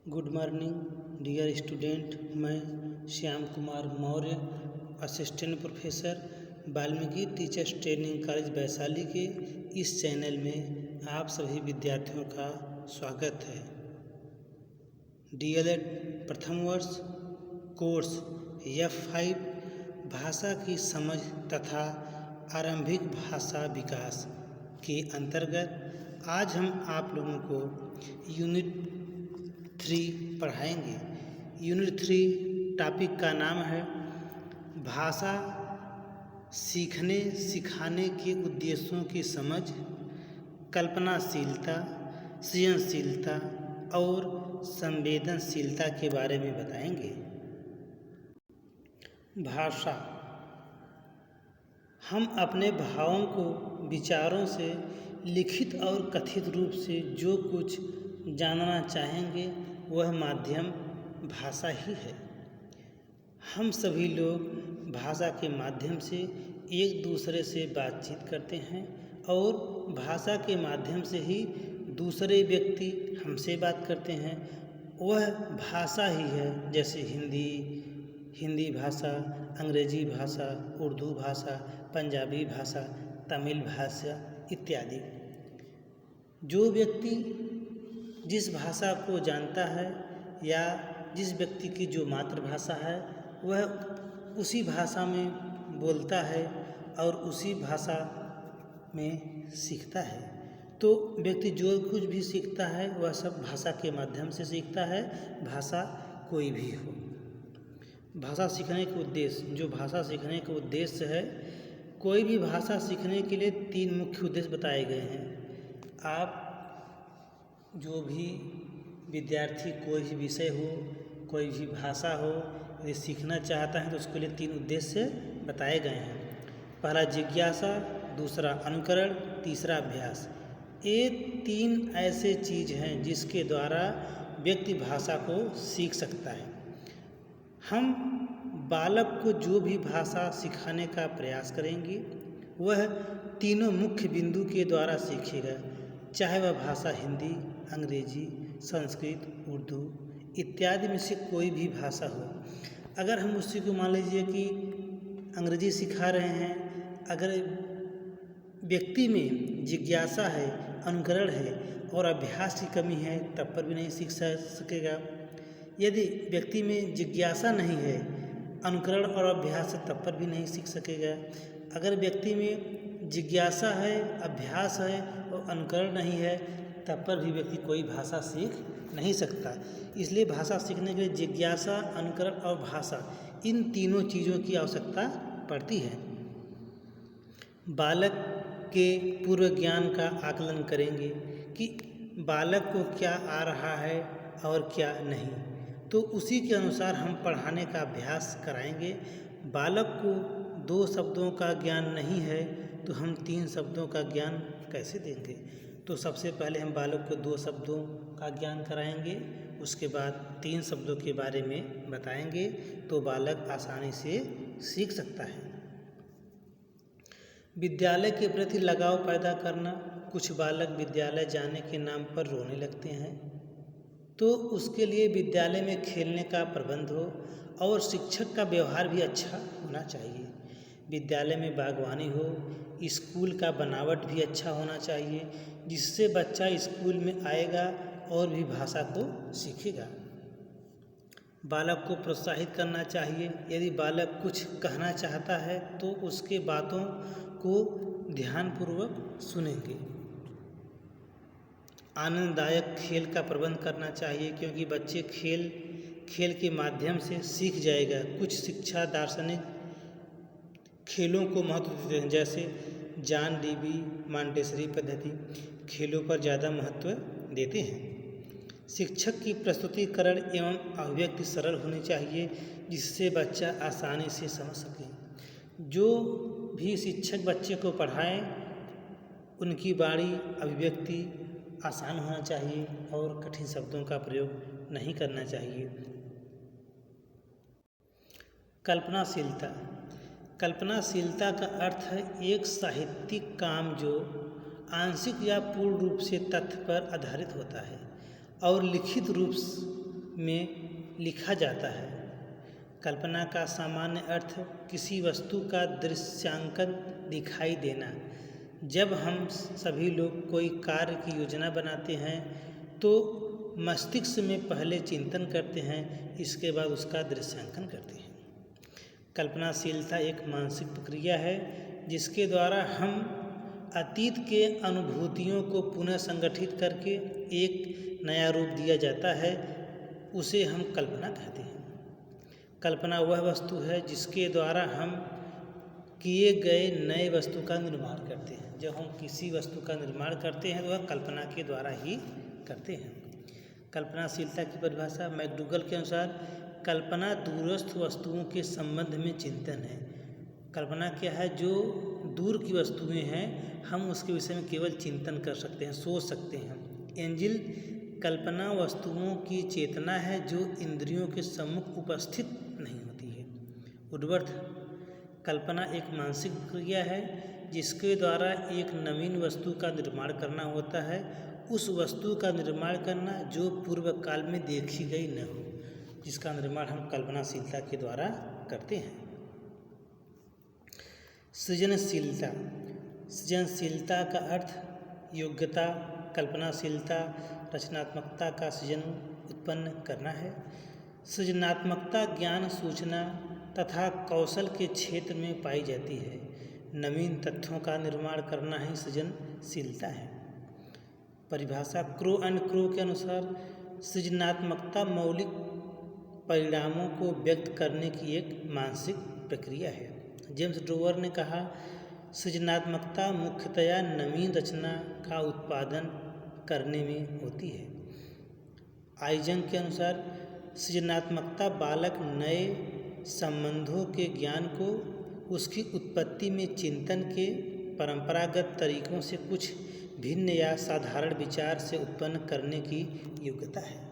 Good morning dear student. मैं Shyam Kumar Maurya, assistant professor Valmiki teachers training college Vaishali के इस चैनल में आप सभी विद्यार्थियों का स्वागत है। डीएलएड प्रथम वर्ष कोर्स F5 भाषा की समझ तथा आरंभिक भाषा विकास के अंतर्गत आज हम आप लोगों को यूनिट 3 पढ़ाएंगे। यूनिट 3 टॉपिक का नाम है भाषा सीखने सिखाने के उद्देश्यों की समझ, कल्पनाशीलता, सृजनशीलता और संवेदनशीलता के बारे में बताएंगे। भाषा हम अपने भावों को विचारों से लिखित और कथित रूप से जो कुछ जानना चाहेंगे वह माध्यम भाषा ही है। हम सभी लोग भाषा के माध्यम से एक दूसरे से बातचीत करते हैं और भाषा के माध्यम से ही दूसरे व्यक्ति हमसे बात करते हैं। वह भाषा ही है, जैसे हिंदी भाषा, अंग्रेजी भाषा, उर्दू भाषा, पंजाबी भाषा, तमिल भाषा इत्यादि। जो व्यक्ति जिस भाषा को जानता है या जिस व्यक्ति की जो मातृभाषा है वह उसी भाषा में बोलता है और उसी भाषा में सीखता है। तो व्यक्ति जो कुछ भी सीखता है वह सब भाषा के माध्यम से सीखता है, भाषा कोई भी हो। भाषा सीखने के उद्देश्य, जो भाषा सीखने का उद्देश्य है, कोई भी भाषा सीखने के लिए 3 मुख्य उद्देश्य बताए गए हैं। आप जो भी विद्यार्थी कोई भी विषय हो, कोई भी भाषा हो, यदि सीखना चाहता है तो उसके लिए 3 उद्देश्य बताए गए हैं। पहला जिज्ञासा, दूसरा अनुकरण, तीसरा अभ्यास। ये 3 ऐसे चीज़ हैं जिसके द्वारा व्यक्ति भाषा को सीख सकता है। हम बालक को जो भी भाषा सिखाने का प्रयास करेंगे वह तीनों मुख्य बिंदु के द्वारा सीखेगा, चाहे वह भाषा हिंदी, अंग्रेजी, संस्कृत, उर्दू इत्यादि में से कोई भी भाषा हो। अगर हम उसी को मान लीजिए कि अंग्रेजी सिखा रहे हैं, अगर व्यक्ति में जिज्ञासा है, अनुकरण है और अभ्यास की कमी है तब पर भी नहीं सीख सकेगा। यदि व्यक्ति में जिज्ञासा नहीं है, अनुकरण और अभ्यास है तब पर भी नहीं सीख सकेगा। अगर व्यक्ति में जिज्ञासा है, अभ्यास है और अनुकरण नहीं है तब पर भी व्यक्ति कोई भाषा सीख नहीं सकता। इसलिए भाषा सीखने के लिए जिज्ञासा, अनुकरण और भाषा, इन तीनों चीज़ों की आवश्यकता पड़ती है। बालक के पूर्व ज्ञान का आकलन करेंगे कि बालक को क्या आ रहा है और क्या नहीं, तो उसी के अनुसार हम पढ़ाने का अभ्यास कराएंगे। बालक को 2 शब्दों का ज्ञान नहीं है तो हम 3 शब्दों का ज्ञान कैसे देंगे। तो सबसे पहले हम बालक को 2 शब्दों का ज्ञान कराएंगे, उसके बाद 3 शब्दों के बारे में बताएंगे, तो बालक आसानी से सीख सकता है। विद्यालय के प्रति लगाव पैदा करना। कुछ बालक विद्यालय जाने के नाम पर रोने लगते हैं, तो उसके लिए विद्यालय में खेलने का प्रबंध हो और शिक्षक का व्यवहार भी अच्छा होना चाहिए। विद्यालय में बागवानी हो, स्कूल का बनावट भी अच्छा होना चाहिए, जिससे बच्चा स्कूल में आएगा और भी भाषा को सीखेगा। बालक को प्रोत्साहित करना चाहिए। यदि बालक कुछ कहना चाहता है तो उसके बातों को ध्यानपूर्वक सुनेंगे। आनंददायक खेल का प्रबंध करना चाहिए, क्योंकि बच्चे खेल के माध्यम से सीख जाएगा। कुछ शिक्षा दार्शनिक खेलों को महत्व देते हैं, जैसे जॉन डीवी मॉन्टेसरी पद्धति खेलों पर ज़्यादा महत्व देते हैं। शिक्षक की प्रस्तुतिकरण एवं अभिव्यक्ति सरल होनी चाहिए, जिससे बच्चा आसानी से समझ सके। जो भी शिक्षक बच्चे को पढ़ाएं उनकी वाणी, अभिव्यक्ति आसान होना चाहिए और कठिन शब्दों का प्रयोग नहीं करना चाहिए। कल्पनाशीलता का अर्थ है एक साहित्यिक काम जो आंशिक या पूर्ण रूप से तथ्य पर आधारित होता है और लिखित रूप में लिखा जाता है। कल्पना का सामान्य अर्थ किसी वस्तु का दृश्यांकन दिखाई देना। जब हम सभी लोग कोई कार्य की योजना बनाते हैं तो मस्तिष्क में पहले चिंतन करते हैं, इसके बाद उसका दृश्यांकन करते हैं। कल्पनाशीलता एक मानसिक प्रक्रिया है जिसके द्वारा हम अतीत के अनुभूतियों को पुनः संगठित करके एक नया रूप दिया जाता है, उसे हम कल्पना कहते हैं। कल्पना वह वस्तु है जिसके द्वारा हम किए गए नए वस्तु का निर्माण करते हैं। जब हम किसी वस्तु का निर्माण करते हैं तो वह कल्पना के द्वारा ही करते हैं। कल्पनाशीलता की परिभाषा मैकडूगल के अनुसार कल्पना दूरस्थ वस्तुओं के संबंध में चिंतन है। कल्पना क्या है? जो दूर की वस्तुएं हैं हम उसके विषय में केवल चिंतन कर सकते हैं, सोच सकते हैं। एंजिल कल्पना वस्तुओं की चेतना है जो इंद्रियों के सम्मुख उपस्थित नहीं होती है। वुडवर्थ कल्पना एक मानसिक प्रक्रिया है जिसके द्वारा एक नवीन वस्तु का निर्माण करना होता है, उस वस्तु का निर्माण करना जो पूर्व काल में देखी गई न हो, जिसका निर्माण हम कल्पनाशीलता के द्वारा करते हैं। सृजनशीलता। सृजनशीलता का अर्थ योग्यता, कल्पनाशीलता, रचनात्मकता का सृजन उत्पन्न करना है। सृजनात्मकता ज्ञान, सूचना तथा कौशल के क्षेत्र में पाई जाती है। नवीन तथ्यों का निर्माण करना ही सृजनशीलता है। परिभाषा क्रो एंड क्रो के अनुसार सृजनात्मकता मौलिक परिणामों को व्यक्त करने की एक मानसिक प्रक्रिया है। जेम्स ड्रोवर ने कहा, सृजनात्मकता मुख्यतया नवीन रचना का उत्पादन करने में होती है। आइजंग के अनुसार सृजनात्मकता बालक नए संबंधों के ज्ञान को उसकी उत्पत्ति में चिंतन के परंपरागत तरीकों से कुछ भिन्न या साधारण विचार से उत्पन्न करने की योग्यता है।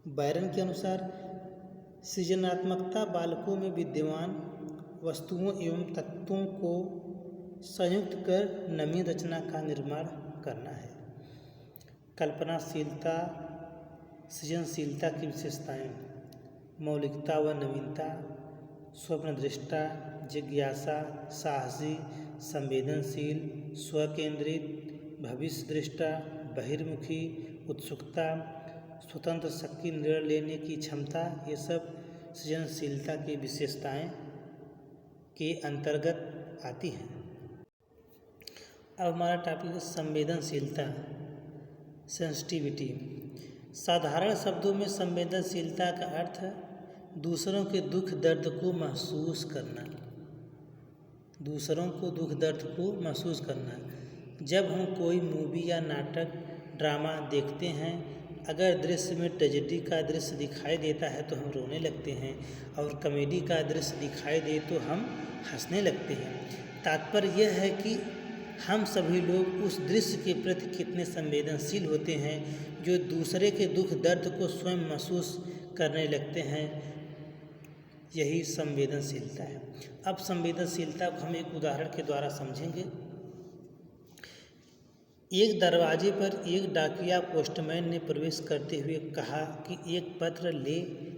बैरन के अनुसार सृजनात्मकता बालकों में विद्यमान वस्तुओं एवं तत्वों को संयुक्त कर नवीन रचना का निर्माण करना है। कल्पनाशीलता सृजनशीलता की विशेषताएं: मौलिकता व नवीनता, स्वप्नदृष्टा, जिज्ञासा, साहसी, संवेदनशील, स्वकेंद्रित, भविष्यदृष्टा, बहिर्मुखी, उत्सुकता, स्वतंत्र शक्ति, निर्णय लेने की क्षमता, ये सब सृजनशीलता की विशेषताएं के अंतर्गत आती हैं। अब हमारा टॉपिक है संवेदनशीलता, सेंसिटिविटी। साधारण शब्दों में संवेदनशीलता का अर्थ है दूसरों के दुख दर्द को महसूस करना। दूसरों को दुख दर्द को महसूस करना। जब हम कोई मूवी या नाटक, ड्रामा देखते हैं, अगर दृश्य में ट्रेजेडी का दृश्य दिखाई देता है तो हम रोने लगते हैं और कॉमेडी का दृश्य दिखाई दे तो हम हंसने लगते हैं। तात्पर्य यह है कि हम सभी लोग उस दृश्य के प्रति कितने संवेदनशील होते हैं जो दूसरे के दुख दर्द को स्वयं महसूस करने लगते हैं। यही संवेदनशीलता है। अब संवेदनशीलता को हम एक उदाहरण के द्वारा समझेंगे। एक दरवाजे पर एक डाकिया पोस्टमैन ने प्रवेश करते हुए कहा कि एक पत्र ले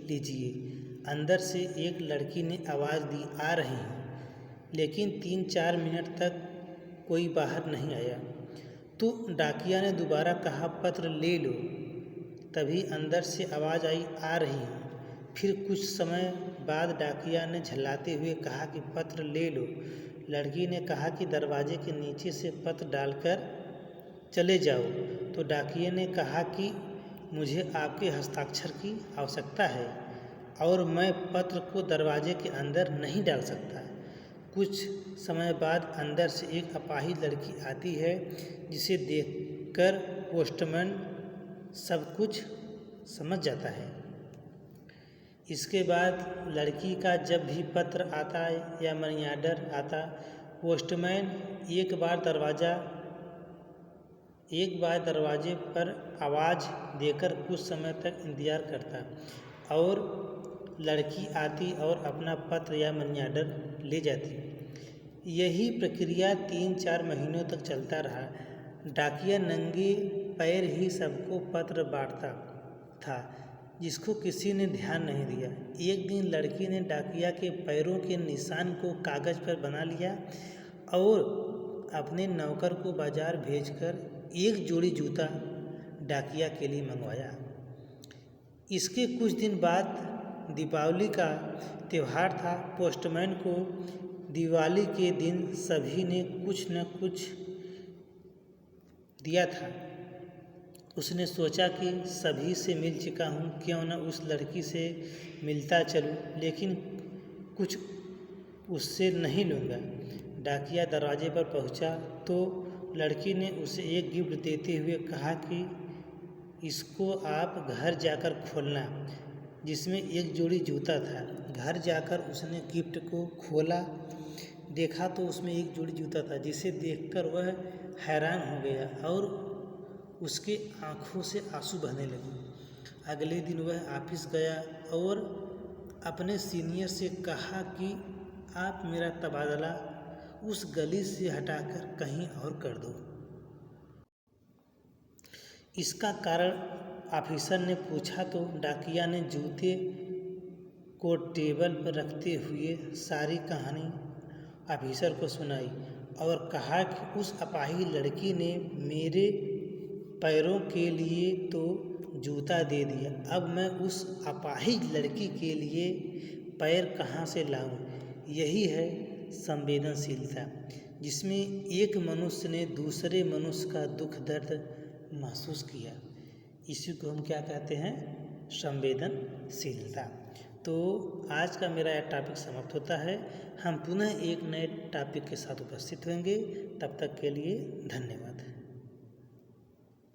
लीजिए। अंदर से एक लड़की ने आवाज़ दी, आ रही हूँ। लेकिन 3-4 मिनट तक कोई बाहर नहीं आया। तो डाकिया ने दोबारा कहा, पत्र ले लो। तभी अंदर से आवाज़ आई, आ रही हूँ। फिर कुछ समय बाद डाकिया ने झल्लाते हुए कहा कि पत्र ले लो। लड़की ने कहा कि दरवाजे के नीचे से पत्र डालकर चले जाओ। तो डाकिये ने कहा कि मुझे आपके हस्ताक्षर की आवश्यकता है और मैं पत्र को दरवाजे के अंदर नहीं डाल सकता। कुछ समय बाद अंदर से एक अपाहिज लड़की आती है जिसे देखकर पोस्टमैन सब कुछ समझ जाता है। इसके बाद लड़की का जब भी पत्र आता या मनी ऑर्डर आता, पोस्टमैन एक बार दरवाजे पर आवाज़ देकर कुछ समय तक इंतज़ार करता और लड़की आती और अपना पत्र या मनी ऑर्डर ले जाती। यही प्रक्रिया 3-4 महीनों तक चलता रहा। डाकिया नंगे पैर ही सबको पत्र बांटता था। जिसको किसी ने ध्यान नहीं दिया। एक दिन लड़की ने डाकिया के पैरों के निशान को कागज़ पर बना लिया और अपने नौकर को बाजार भेजकर एक जोड़ी जूता डाकिया के लिए मंगवाया। इसके कुछ दिन बाद दीपावली का त्यौहार था। पोस्टमैन को दिवाली के दिन सभी ने कुछ न कुछ दिया था। उसने सोचा कि सभी से मिल चुका हूँ, क्यों न उस लड़की से मिलता चलूँ, लेकिन कुछ उससे नहीं लूँगा। डाकिया दरवाजे पर पहुँचा तो लड़की ने उसे एक गिफ्ट देते हुए कहा कि इसको आप घर जाकर खोलना, जिसमें एक जोड़ी जूता था। घर जाकर उसने गिफ्ट को खोला, देखा तो उसमें एक जोड़ी जूता था, जिसे देखकर वह हैरान हो गया और उसके आँखों से आंसू बहने लगे। अगले दिन वह ऑफिस गया और अपने सीनियर से कहा कि आप मेरा तबादला उस गली से हटाकर कहीं और कर दो। इसका कारण ऑफिसर ने पूछा तो डाकिया ने जूते को टेबल पर रखते हुए सारी कहानी ऑफिसर को सुनाई और कहा कि उस अपाहिज लड़की ने मेरे पैरों के लिए तो जूता दे दिया, अब मैं उस अपाहिज लड़की के लिए पैर कहाँ से लाऊं। यही है संवेदनशीलता, जिसमें एक मनुष्य ने दूसरे मनुष्य का दुख दर्द महसूस किया। इसी को हम क्या कहते हैं? संवेदनशीलता। तो आज का मेरा यह टॉपिक समाप्त होता है। हम पुनः एक नए टॉपिक के साथ उपस्थित होंगे। तब तक के लिए धन्यवाद।